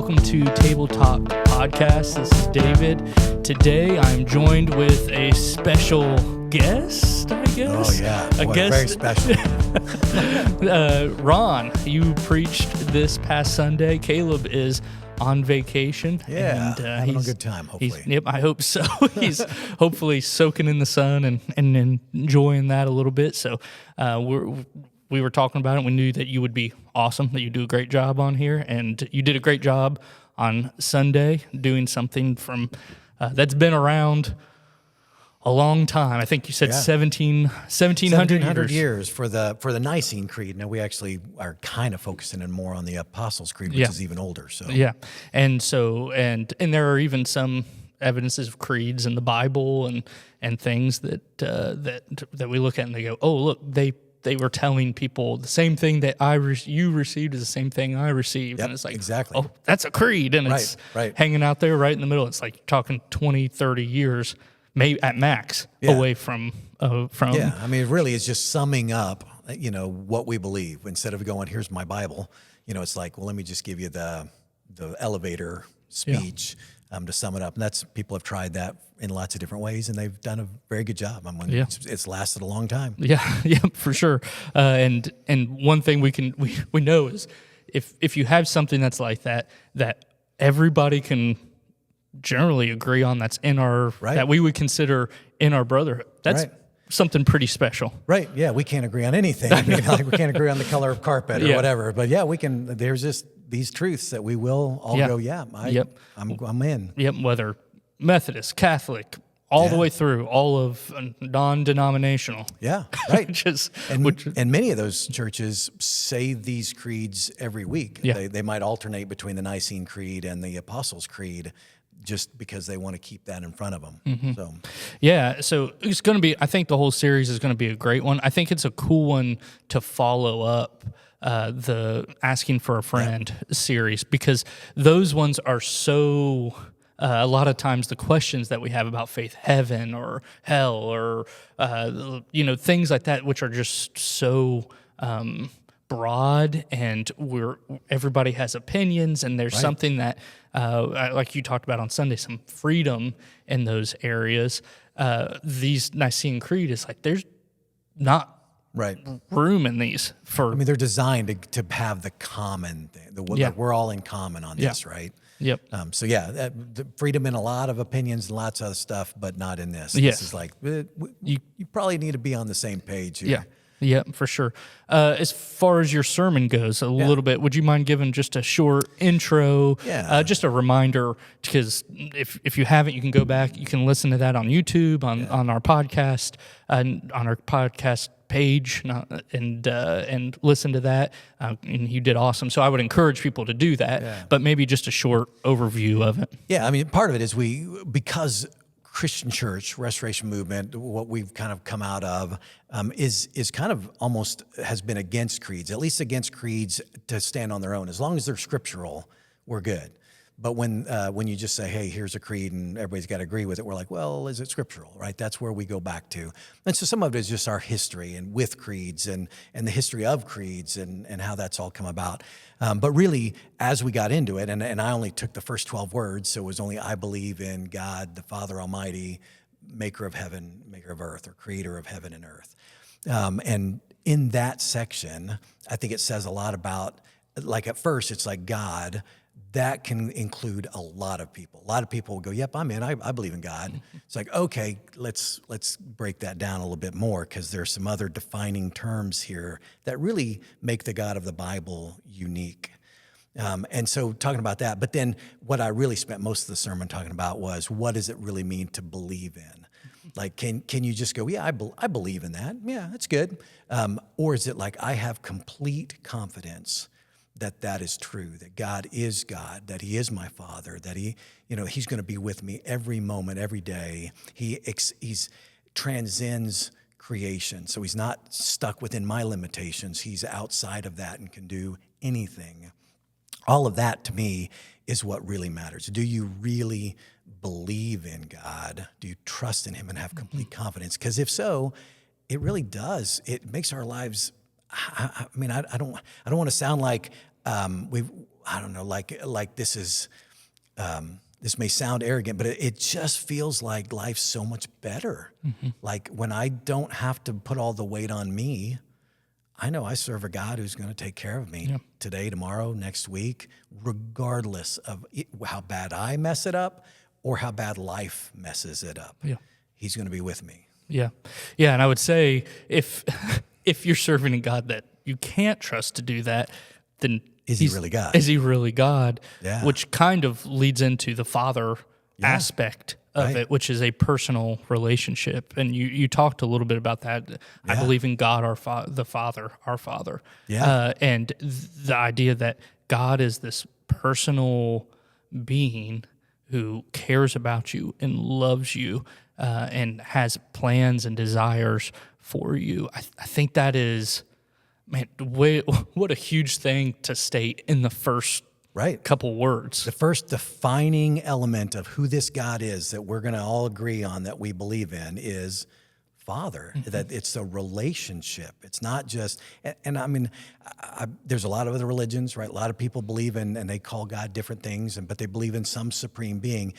welcome to Tabletop Podcast. This is David. Today I'm joined with a special guest, I guess. Oh, yeah. Very special. Ron, you preached this past Sunday. Caleb is on vacation. Yeah, and, having a good time, hopefully. Yep, I hope so. He's hopefully soaking in the sun and enjoying that a little bit. So we were talking about it. We knew that you would be awesome, that you do a great job on here, and you did a great job on Sunday doing something from that's been around a long time. I think you said 1700 years for the Nicene Creed. Now we actually are kind of focusing in more on the Apostles' Creed, which is even older. So and there are even some evidences of creeds in the Bible and things that we look at and they go, oh look, they were telling people the same thing that you received is the same thing I received. Yep, and it's like, exactly. Oh, that's a creed. And it's hanging out there right in the middle. It's like talking 20, 30 years, maybe at max, away from. Yeah, I mean, it really is just summing up, what we believe. Instead of going, here's my Bible, it's like, well, let me just give you the elevator speech to sum it up. And people have tried that in lots of different ways, and they've done a very good job. I mean, it's lasted a long time. Yeah, for sure. And one thing we know is if you have something that's like that everybody can generally agree on, that's in our that we would consider in our brotherhood. That's something pretty special. Right. Yeah, we can't agree on anything. I mean, we can't agree on the color of carpet or whatever. But we can. There's just these truths that we will all go. I'm in. Yep. Whether Methodist, Catholic, all the way through, all of non-denominational. Yeah, right. And many of those churches say these creeds every week. Yeah. They might alternate between the Nicene Creed and the Apostles' Creed, just because they want to keep that in front of them. Mm-hmm. So it's going to be, I think the whole series is going to be a great one. I think it's a cool one to follow up the Asking for a Friend series, because those ones are so... a lot of times the questions that we have about faith, heaven or hell or, things like that, which are just so broad, and everybody has opinions, and there's something that, like you talked about on Sunday, some freedom in those areas. These Nicene Creed is like, there's not room in these for... I mean, they're designed to have the common thing. Like we're all in common on this, right? Yep. The freedom in a lot of opinions and lots of other stuff, but not in this. This is like, you probably need to be on the same page here. Yeah, for sure. As far as your sermon goes, a little bit, would you mind giving just a short intro? Just a reminder, because if you haven't, you can go back. You can listen to that on YouTube, on our podcast, on our podcast page, and listen to that. And you did awesome. So I would encourage people to do that, but maybe just a short overview of it. Yeah, I mean, part of it is because Christian church, Restoration Movement, what we've kind of come out of is kind of almost has been against creeds, at least against creeds to stand on their own. As long as they're scriptural, we're good. But when you just say, hey, here's a creed and everybody's got to agree with it, we're like, well, is it scriptural, right? That's where we go back to. And so some of it is just our history and with creeds and the history of creeds and how that's all come about. But really, as we got into it, and I only took the first 12 words, so it was only I believe in God, the Father Almighty, maker of heaven, maker of earth, or creator of heaven and earth. And in that section, I think it says a lot about, like at first, it's like God. That can include a lot of people. A lot of people will go, yep, I'm in. I believe in God. It's like, okay, let's break that down a little bit more, because there's some other defining terms here that really make the God of the Bible unique. And so talking about that, but then what I really spent most of the sermon talking about was, what does it really mean to believe in? Like, can you just go, yeah, I believe in that. Yeah, that's good. Or is it like, I have complete confidence that is true, that God is God, that he is my Father, that he's going to be with me every moment, every day. He's transcends creation. So he's not stuck within my limitations. He's outside of that and can do anything. All of that to me is what really matters. Do you really believe in God? Do you trust in him and have complete confidence? Because if so, it really does. It makes our lives, I don't want to sound like I don't know, like this is, this may sound arrogant, but it just feels like life's so much better. Like when I don't have to put all the weight on me, I know I serve a God who's going to take care of me today, tomorrow, next week, regardless of how bad I mess it up or how bad life messes it up. Yeah. He's going to be with me. Yeah. Yeah. And I would say if you're serving a God that you can't trust to do that, then Is he really God? Is he really God? Yeah. Which kind of leads into the Father aspect of it, which is a personal relationship. And you talked a little bit about that. I believe in God, the Father, our Father. Yeah. And the idea that God is this personal being who cares about you and loves you and has plans and desires for you. I think that is, man, what a huge thing to state in the first couple words. The first defining element of who this God is that we're going to all agree on that we believe in is Father, that it's a relationship. It's not just, and I mean, there's a lot of other religions, right? A lot of people believe in, and they call God different things, but they believe in some supreme being.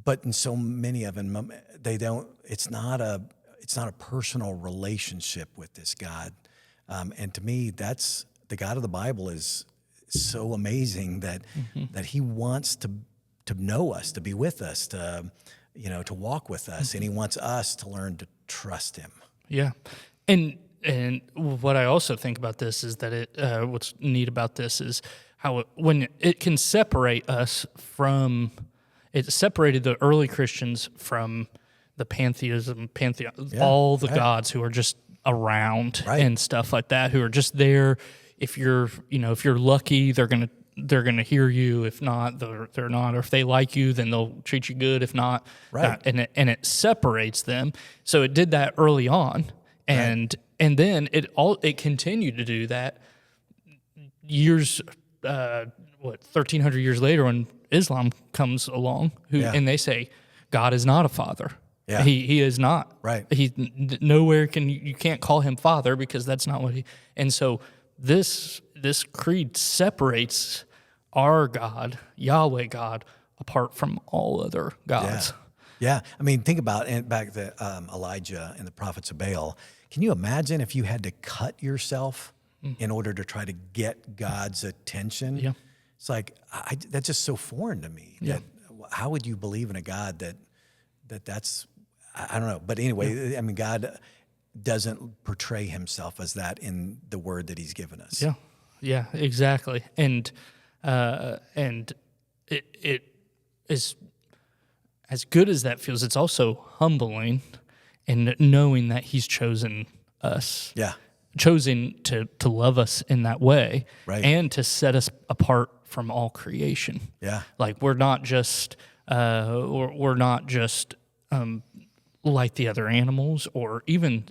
But in so many of them, they don't, it's not a personal relationship with this God. And to me, that's the God of the Bible is so amazing that that he wants to know us, to be with us, to walk with us, and he wants us to learn to trust him. Yeah, and what I also think about this is that what's neat about this is how when it can separate us from, it separated the early Christians from the pantheon, all the gods who are just around and stuff like that, who are just there. If you're lucky, they're gonna hear you. If not, they're not. Or if they like you, then they'll treat you good. If not, and it separates them. So it did that early on, and then it continued to do that years. 1,300 years later, when Islam comes along, and they say God is not a father. Yeah. He is not. Right. He nowhere you can't call him father because that's not what he. And so this creed separates our God, Yahweh God, apart from all other gods. Yeah. I mean, think about back to Elijah and the prophets of Baal. Can you imagine if you had to cut yourself in order to try to get God's attention? Yeah. It's like that's just so foreign to me. Yeah. How would you believe in a God that's I don't know. But anyway, I mean, God doesn't portray himself as that in the word that he's given us. Yeah, exactly. And it is, as good as that feels, it's also humbling in knowing that he's chosen us. Yeah. Chosen to love us in that way. Right. And to set us apart from all creation. Yeah. Like we're not just like the other animals or even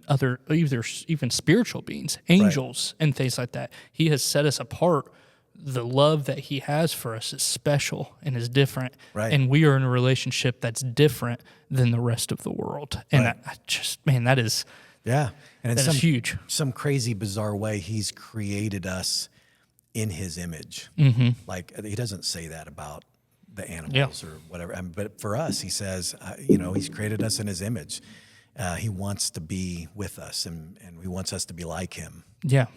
spiritual beings, angels and things like that. He has set us apart. The love that he has for us is special and is different. Right. And we are in a relationship that's different than the rest of the world. And that is and in huge. Some crazy, bizarre way, he's created us in his image. Like he doesn't say that about the animals or whatever. I mean, but for us, he says, he's created us in his image. He wants to be with us and he wants us to be like him. Yeah.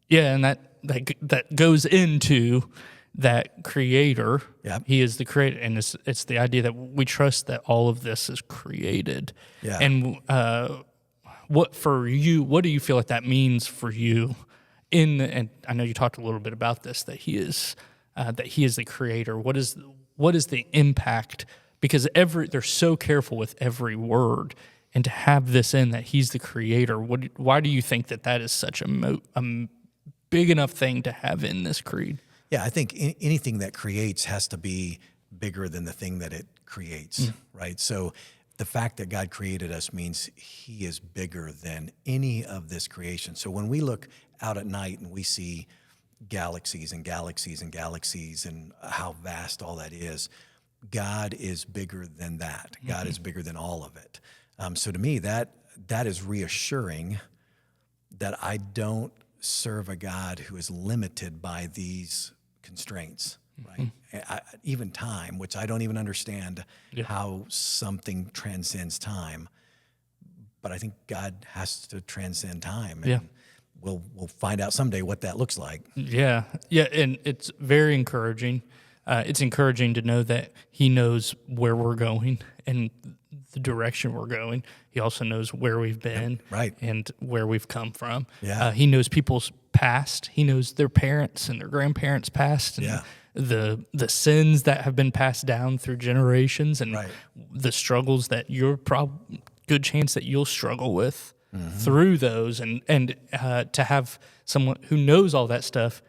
Yeah. And that goes into that creator. Yeah. He is the creator. And it's the idea that we trust that all of this is created. Yeah. And, what do you feel like that means for you and I know you talked a little bit about this, that he is the creator. What is the impact? Because they're so careful with every word, and to have this in that he's the creator. Why do you think that is such a big enough thing to have in this creed? Yeah, I think anything that creates has to be bigger than the thing that it creates, right? So the fact that God created us means he is bigger than any of this creation. So when we look out at night and we see galaxies and galaxies and galaxies and how vast all that is, God is bigger than that. God is bigger than all of it. So to me, that is reassuring that I don't serve a God who is limited by these constraints, right? Even time, which I don't even understand how something transcends time. But I think God has to transcend time. And we'll find out someday what that looks like. Yeah, and it's very encouraging. It's encouraging to know that He knows where we're going and the direction we're going. He also knows where we've been, right, and where we've come from. Yeah. He knows people's past. He knows their parents and their grandparents' past, and the sins that have been passed down through generations, and the struggles that good chance that you'll struggle with through those, and to have someone who knows all that stuff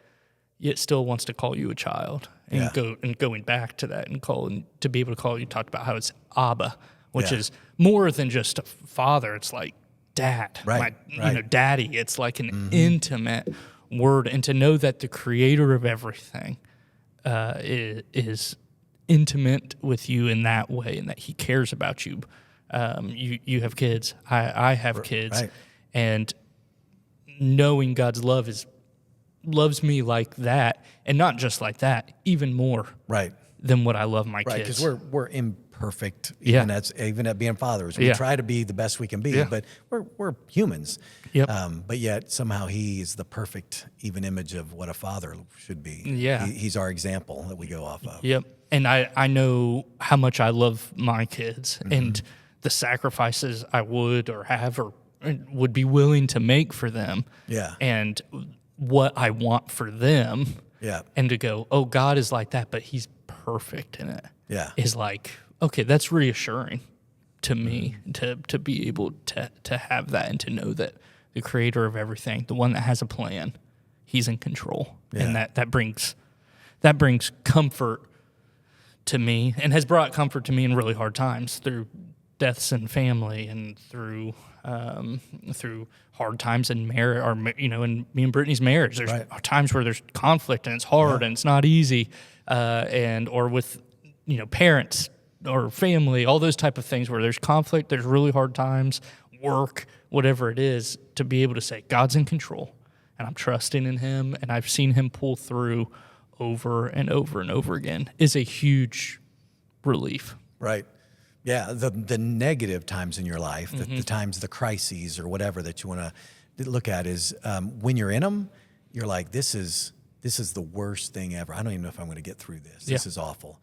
yet still wants to call you a child, and going back to that, and to be able to call you, talked about how it's Abba, which is more than just a father. It's like dad, daddy. It's like an intimate word, and to know that the creator of everything is intimate with you in that way, and that He cares about you. You have kids. I have kids, and knowing God's love loves me like that, and not just like that, even more than what I love my kids. Because we're imperfect, even at being fathers. We try to be the best we can be, but we're humans. But yet somehow He is the perfect even image of what a father should be. He's our example that we go off of. And I know how much I love my kids, and the sacrifices I would or have or would be willing to make for them, and what I want for them, and to go, oh, God is like that, but He's perfect in it, is like, okay, that's reassuring to me to be able to have that, and to know that the creator of everything, the one that has a plan, He's in control, and that brings comfort to me, and has brought comfort to me in really hard times through deaths in family, and through hard times in marriage, or in me and Brittany's marriage. There's times where there's conflict, and it's hard, and it's not easy, or with parents or family, all those type of things where there's conflict, there's really hard times, work, whatever it is, to be able to say God's in control, and I'm trusting in Him, and I've seen Him pull through over and over and over again, is a huge relief. Right. Yeah, the negative times in your life, the times, the crises or whatever that you want to look at, is when you're in them, you're like, this is the worst thing ever. I don't even know if I'm going to get through this. This is awful.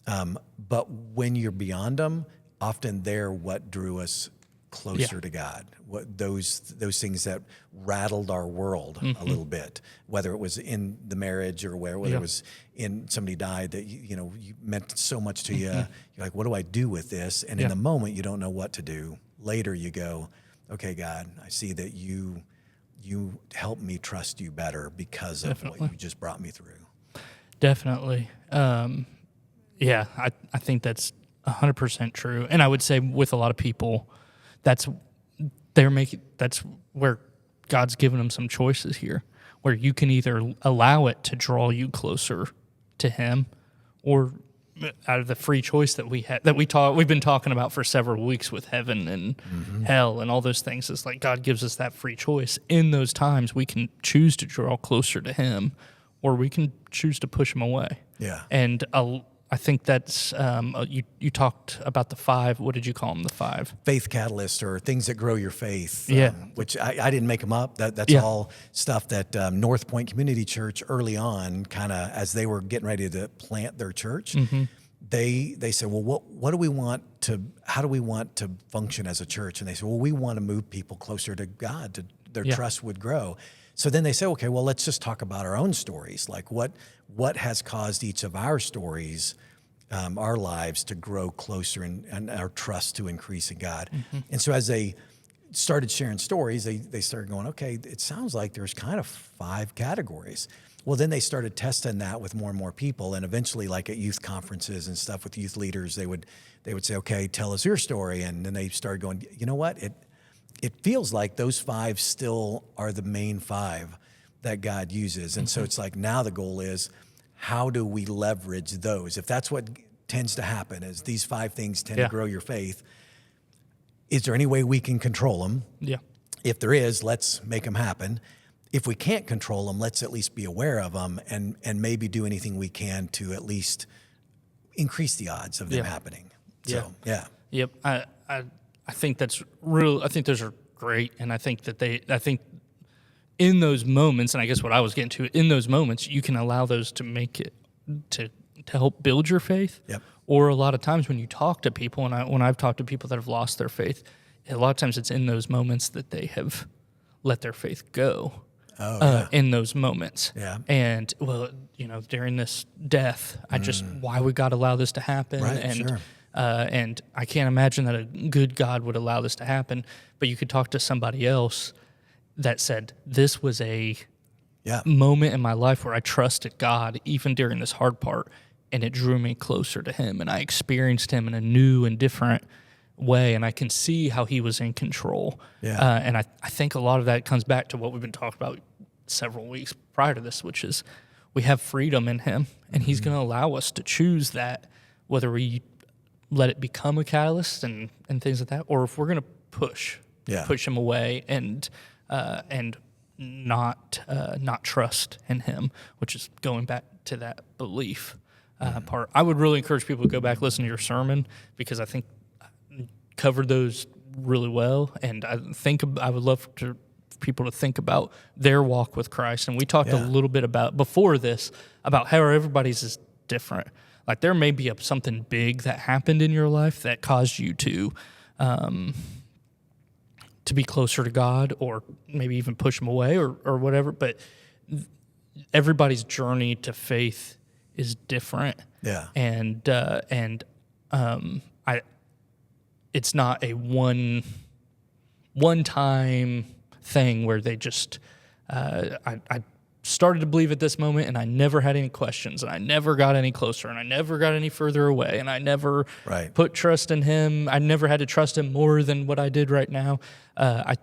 But when you're beyond them, often they're what drew us closer to God. What those things that rattled our world a little bit, whether it was in the marriage or whether it was in somebody died that you meant so much to you. You're like, what do I do with this? And in the moment, you don't know what to do. Later, you go, okay, God, I see that you help me trust you better because of what you just brought me through. Definitely. I think that's 100% true. And I would say with a lot of people, that's where God's given them some choices here, where you can either allow it to draw you closer to Him, or out of the free choice that we've been talking about for several weeks with heaven and hell and all those things. It's like God gives us that free choice. In those times, we can choose to draw closer to Him, or we can choose to push Him away. And I think that's, you talked about the 5, what did you call them, the 5? Faith catalyst, or things that grow your faith, which I didn't make them up. That's all stuff that North Point Community Church early on, kind of as they were getting ready to plant their church, they said, well, how do we want to function as a church? And they said, well, we want to move people closer to God, their trust would grow. So then they say, okay, well, let's just talk about our own stories. Like what has caused each of our stories, our lives, to grow closer and our trust to increase in God. And so as they started sharing stories, they started going, okay, it sounds like there's kind of 5 categories. Well, then they started testing that with more and more people, and eventually, like at youth conferences and stuff with youth leaders, they would say, okay, tell us your story. And then they started going, you know what? It feels like those 5 still are the main 5 that God uses. And so it's like, now the goal is, how do we leverage those? If that's what tends to happen, is these 5 things tend to grow your faith, is there any way we can control them? If there is, let's make them happen. if we can't control them, let's at least be aware of them and maybe do anything we can to at least increase the odds of them happening. So, Yep. I think that's real. I think those are great. And I think that I think in those moments, and I guess what I was getting to, in those moments, you can allow those to make it, to help build your faith. Yep. Or a lot of times when you talk to people, and when I've talked to people that have lost their faith, a lot of times it's in those moments that they have let their faith go. In those moments. Yeah. And, well, during this death, why would God allow this to happen? Right, and, sure. And I can't imagine that a good God would allow this to happen. But you could talk to somebody else that said, this was a moment in my life where I trusted God, even during this hard part, and it drew me closer to Him, and I experienced Him in a new and different way, and I can see how He was in control. Yeah. And I think a lot of that comes back to what we've been talking about several weeks prior to this, which is we have freedom in Him, and He's going to allow us to choose that, whether we let it become a catalyst and things like that, or if we're going to push Him away and not trust in Him, which is going back to that belief part. I would really encourage people to go back, listen to your sermon, because I think I covered those really well, and I would love for people to think about their walk with Christ. And we talked a little bit about before this about how everybody's is different. Like there may be something big that happened in your life that caused you to be closer to God, or maybe even push Him away, or whatever. But everybody's journey to faith is different. Yeah. And it's not a one-time thing where they just I started to believe at this moment, and I never had any questions, and I never got any closer, and I never got any further away, and I never put trust in Him. I never had to trust Him more than what I did right now. I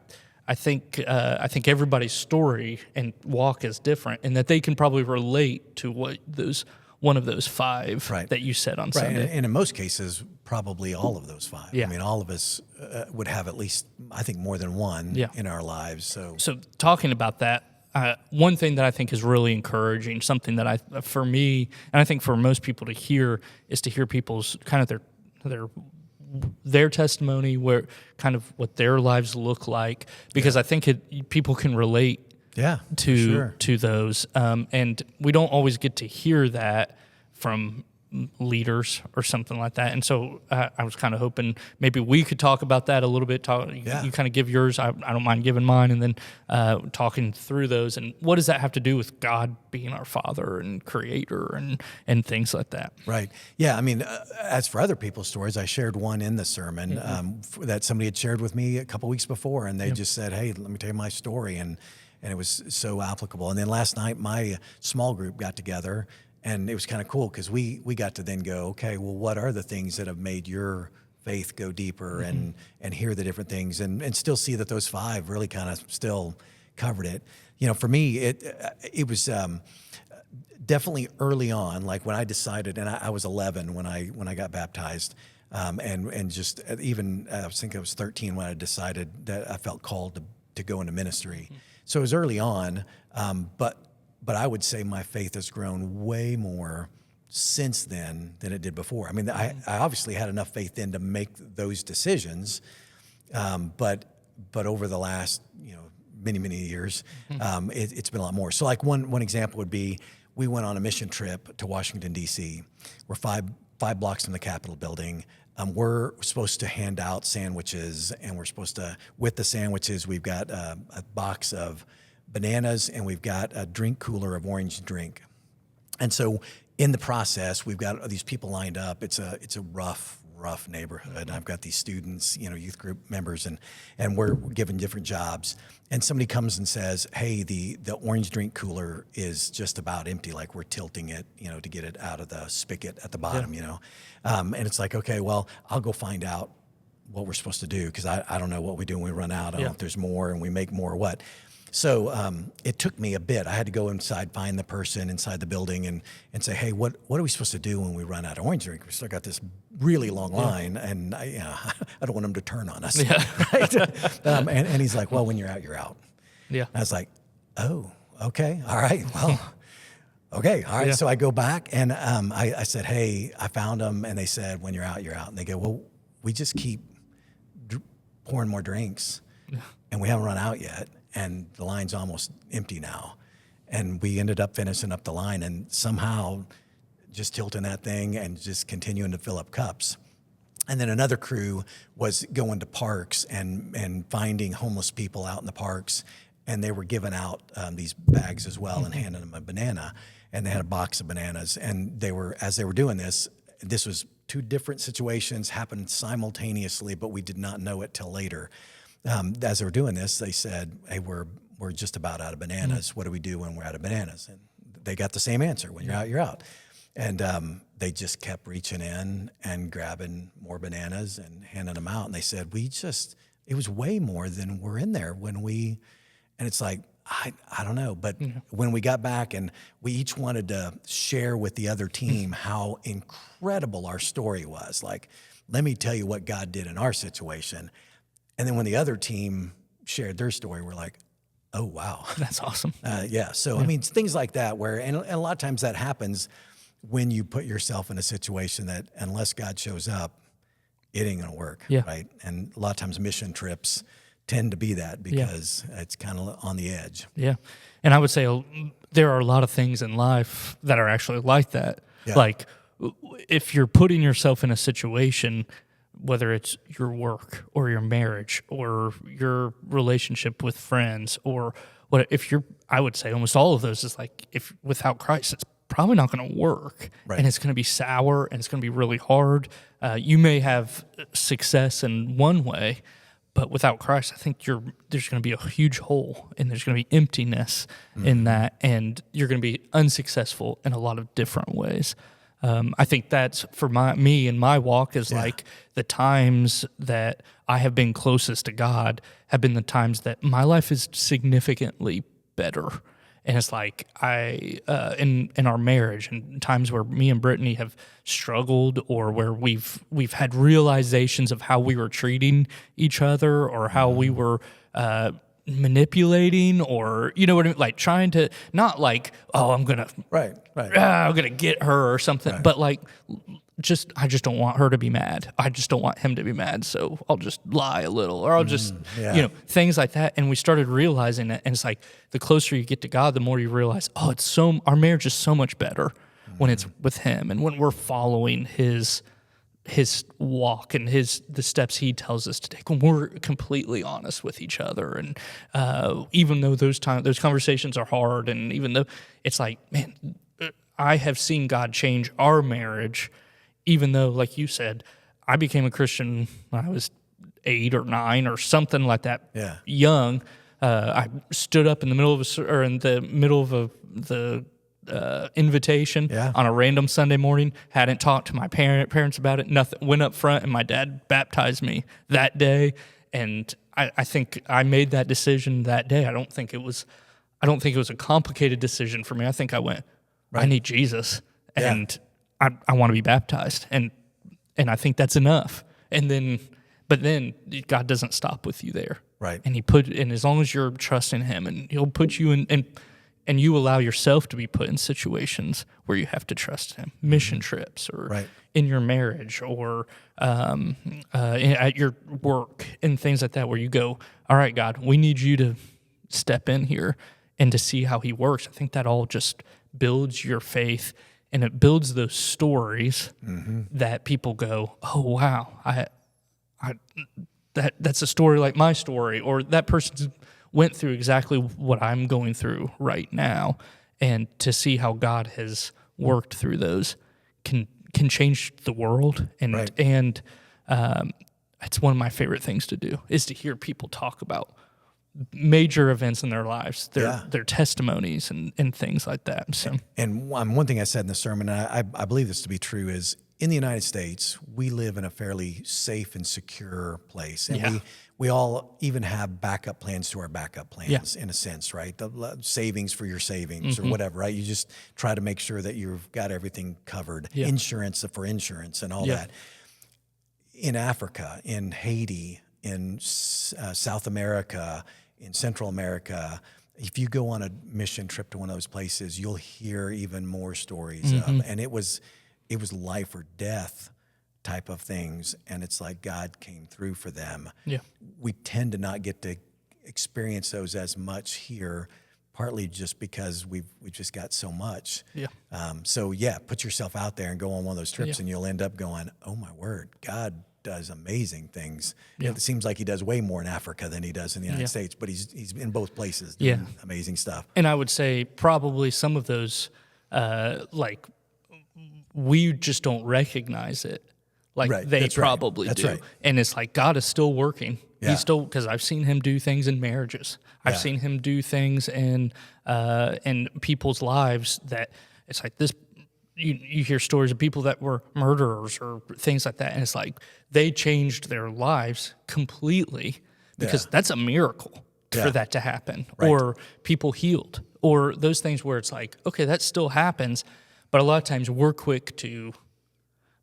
think everybody's story and walk is different, and that they can probably relate to one of those five that you said on Sunday. And in most cases, probably all of those five. Yeah. I mean, all of us would have at least, I think, more than one in our lives. So talking about that, one thing that I think is really encouraging, something that for me, and I think for most people to hear, is to hear people's kind of their testimony, where kind of what their lives look like, because I think people can relate to those, and we don't always get to hear that from leaders or something like that. And so I was kind of hoping maybe we could talk about that a little bit. You kind of give yours, I don't mind giving mine, and then talking through those, and what does that have to do with God being our Father and Creator and things like that. Right. Yeah. I mean, as for other people's stories, I shared one in the sermon that somebody had shared with me a couple weeks before, and they just said, hey, let me tell you my story. And it was so applicable. And then last night, my small group got together, and it was kind of cool because we got to then go, okay, well, what are the things that have made your faith go deeper, and hear the different things, and still see that those five really kind of still covered it. For me, it was definitely early on, like when I decided, and I was 11 when I got baptized, and just even I think I was 13 when I decided that I felt called to go into ministry. So it was early on, but I would say my faith has grown way more since then than it did before. I mean, I obviously had enough faith then to make those decisions, but over the last many years, it's been a lot more. So like one example would be, we went on a mission trip to Washington D.C. We're five blocks from the Capitol building. We're supposed to hand out sandwiches, and we're supposed to, with the sandwiches, we've got a box of bananas, and we've got a drink cooler of orange drink. And so in the process, we've got these people lined up. It's a rough neighborhood. I've got these students, youth group members, and we're given different jobs. And somebody comes and says, hey, the orange drink cooler is just about empty. Like we're tilting it, to get it out of the spigot at the bottom, and it's like, okay, well, I'll go find out what we're supposed to do, because I don't know what we do when we run out. I don't know if there's more and we make more or what. So it took me a bit. I had to go inside, find the person inside the building, and say, hey, what are we supposed to do when we run out of orange drink? We still got this really long line, and I don't want them to turn on us. Right? And he's like, well, when you're out, you're out. Yeah. I was like, Oh, okay. All right. Well, okay. All right. Yeah. So I go back and I said, hey, I found them. And they said, when you're out, you're out. And they go, well, we just keep pouring more drinks and we haven't run out yet. And the line's almost empty now. And we ended up finishing up the line and somehow just tilting that thing and just continuing to fill up cups. And then another crew was going to parks and finding homeless people out in the parks. And they were giving out these bags as well and handing them a banana. And they had a box of bananas. And they were, as they were doing this was two different situations, happened simultaneously, but we did not know it till later. As they were doing this, they said, hey, we're just about out of bananas. What do we do when we're out of bananas? And they got the same answer. When you're out, you're out. And they just kept reaching in and grabbing more bananas and handing them out. And they said, it was way more than were in there and it's like, I don't know. But when we got back and we each wanted to share with the other team how incredible our story was. Like, let me tell you what God did in our situation. And then when the other team shared their story, we're like, oh, wow. That's awesome. Yeah. So, I mean, things like that and a lot of times that happens when you put yourself in a situation that unless God shows up, it ain't going to work. Yeah. Right. And a lot of times mission trips tend to be that because it's kind of on the edge. Yeah. And I would say there are a lot of things in life that are actually like that. Yeah. Like if you're putting yourself in a situation, whether it's your work or your marriage or your relationship with friends or what, I would say almost all of those is like, if without Christ, it's probably not going to work. Right. And it's going to be sour and it's going to be really hard. You may have success in one way, but without Christ, I think there's going to be a huge hole and there's going to be emptiness in that, and you're going to be unsuccessful in a lot of different ways. I think that's for me in my walk is like the times that I have been closest to God have been the times that my life is significantly better. And it's like in our marriage and times where me and Brittany have struggled or where we've had realizations of how we were treating each other or how we were manipulating or, you know what I mean? Like trying to, not like, oh, I'm going to, I'm going to get her or something, but like, I just don't want her to be mad. I just don't want him to be mad. So I'll just lie a little or I'll just, things like that. And we started realizing it. And it's like the closer you get to God, the more you realize, our marriage is so much better when it's with him and when we're following his walk and the steps he tells us to take, when we're completely honest with each other. And even though those conversations are hard, and even though it's like, man, I have seen God change our marriage, even though, like you said, I became a Christian when I was 8 or 9 or something like that. Yeah. Young, I stood up in the middle of the invitation on a random Sunday morning. Hadn't talked to my parents about it. Nothing. Went up front, and my dad baptized me that day. And I think I made that decision that day. I don't think it was a complicated decision for me. I think I went, I need Jesus, and I want to be baptized, and I think that's enough. But then God doesn't stop with you there, right? And as long as you're trusting Him, and He'll put you in, and you allow yourself to be put in situations where you have to trust Him, mission trips, or in your marriage, or at your work, and things like that, where you go, all right, God, we need you to step in here and to see how He works. I think that all just builds your faith. And it builds those stories that people go, oh, wow, that's a story like my story, or that person went through exactly what I'm going through right now. And to see how God has worked through those can change the world. And it's one of my favorite things to do, is to hear people talk about major events in their lives, their testimonies and things like that. So, and one thing I said in the sermon, and I believe this to be true, is in the United States, we live in a fairly safe and secure place. And we all even have backup plans to our backup plans in a sense, right? The savings for your savings or whatever, right? You just try to make sure that you've got everything covered, insurance for insurance and all that. In Africa, in Haiti, in South America, in Central America, if you go on a mission trip to one of those places, you'll hear even more stories and it was life or death type of things, and it's like God came through for them. Yeah. We tend to not get to experience those as much here, partly just because we've just got so much. Yeah. So put yourself out there and go on one of those trips, and you'll end up going, oh my word, God does amazing things. Yeah. It seems like he does way more in Africa than he does in the United States, but he's in both places doing amazing stuff. And I would say probably some of those, like, we just don't recognize it. Like they probably do. Right. And it's like God is still working. Yeah. He's still, because I've seen him do things in marriages. I've seen him do things in people's lives that it's like this. You hear stories of people that were murderers or things like that, and it's like they changed their lives completely because that's a miracle for that to happen. Right. Or people healed, or those things where it's like, okay, that still happens, but a lot of times we're quick to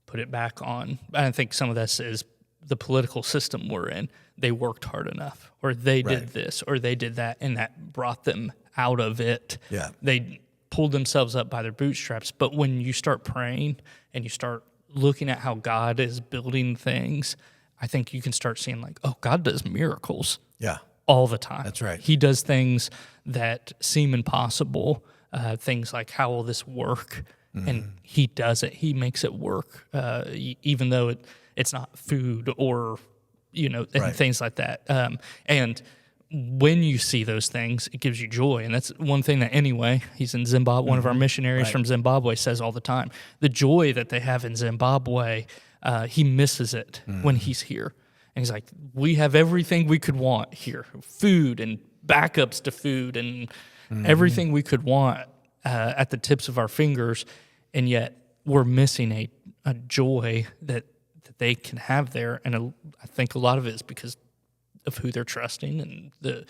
put it back on. I think some of this is the political system we're in. They worked hard enough, or they did this, or they did that, and that brought them out of it. Yeah. They pulled themselves up by their bootstraps. But when you start praying and you start looking at how God is building things, I think you can start seeing like, oh, God does miracles all the time. That's right. He does things that seem impossible, things like, how will this work? And he does it. He makes it work, even though it's not food or, and things like that. And when you see those things, it gives you joy. And that's one thing that he's in Zimbabwe, one of our missionaries from Zimbabwe says all the time. The joy that they have in Zimbabwe, he misses it when he's here. And he's like, we have everything we could want here, food and backups to food and everything we could want at the tips of our fingers. And yet we're missing a joy that they can have there. And I think a lot of it is because of who they're trusting and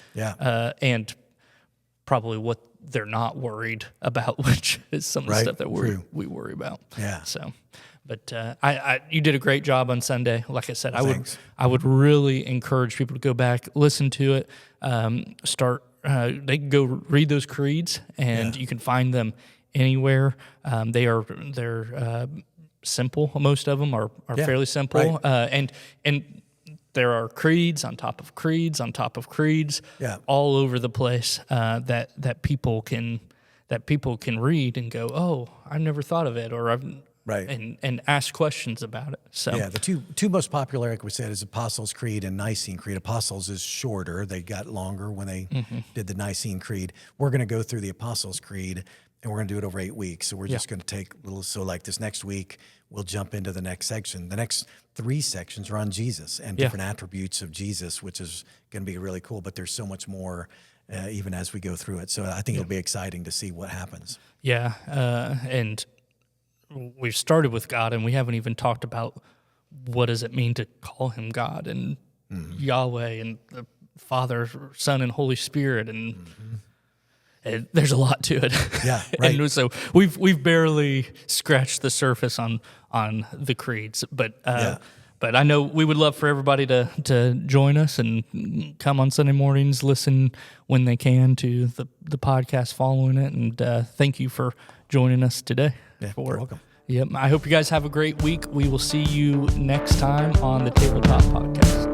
and probably what they're not worried about, which is some of the stuff that we worry about. Yeah. So, but you did a great job on Sunday. Like I said, I would really encourage people to go back, listen to it, they can go read those creeds, and you can find them anywhere. They're simple. Most of them are fairly simple, and there are creeds on top of creeds on top of creeds, all over the place that people can read and go, oh, I never thought of it, or and ask questions about it. So the two most popular, like we said, is Apostles' Creed and Nicene Creed. Apostles is shorter; they got longer when they did the Nicene Creed. We're going to go through the Apostles' Creed, and we're going to do it over 8 weeks. So we're just going to take little. So like this next week, we'll jump into the next section. The next 3 sections are on Jesus and different attributes of Jesus, which is going to be really cool. But there's so much more even as we go through it. So I think it'll be exciting to see what happens. Yeah, and we've started with God, and we haven't even talked about what does it mean to call him God and Yahweh and the Father, Son, and Holy Spirit, and there's a lot to it. Yeah, right. And so we've barely scratched the surface on the creeds, but I know we would love for everybody to join us and come on Sunday mornings, listen when they can to the podcast following it, and thank you for joining us today. Yeah, you're welcome. Yep. I hope you guys have a great week. We will see you next time on the Tabletop Podcast.